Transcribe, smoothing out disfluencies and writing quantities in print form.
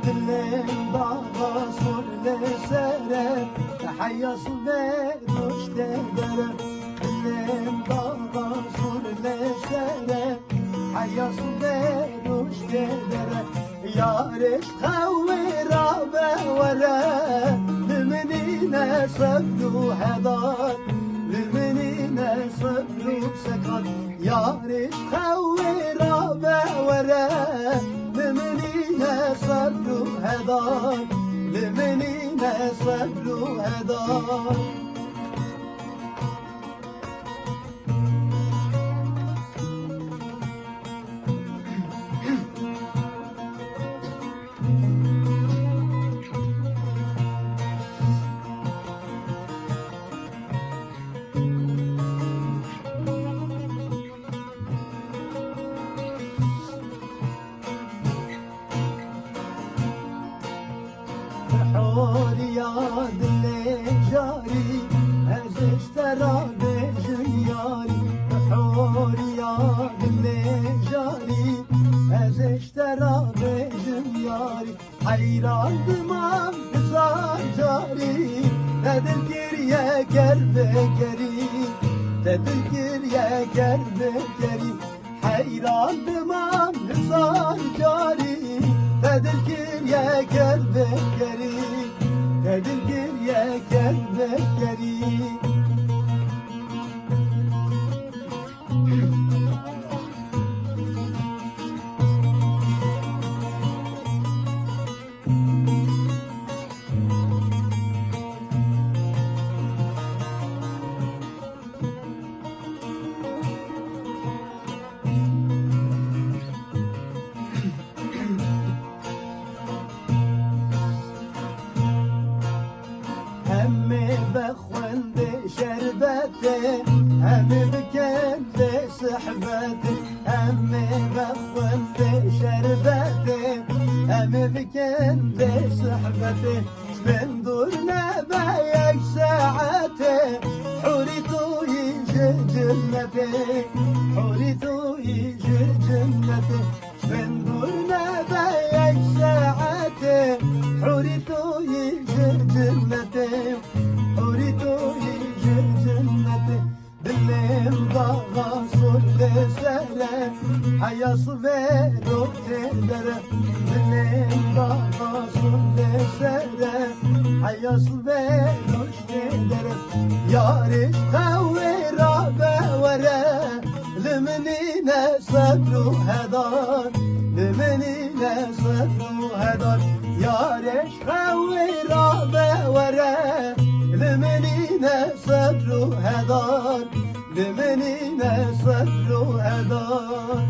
دلم داغا سر لسره حيص بروش دره دلم داغا سر لسره حيص بروش دره يارش خويرا بورا لمنينا صبرو هدار لمنينا صبرو سكر يارش خويرا بورا لمنينا صبرو هدار لمنينا صبرو هدار حوريا دلي جاري ازش ترى بجنياري حوريا دلي جاري ازش ترى بجنياري حيران دمام بزار جاري تذكر يا كرب كريم تذكر يا كرب كريم حيران دمام بزار جاري تذكر يا كرب كريم تذكر يا كرب كريم بخوند شربته هم بكند صحبته هم بخوند شربته هم بكند صحبته من دورنا بايك ساعته حوريتو يجي جنته حوريتو يجي جنته من دورنا بايك ساعته حوريتو يجي جنته حوريتو يجي جنته دلم ضاغا صور لسره حيص بينو تدره دلم ضاغا صور لسره حيص بينو تدره يارش خويرا بورا لمنينا صبرو هدار لمنينا صبرو هدار يارش خويرا بورا لمنينا صبرو هدار لمنينا صبرو هدار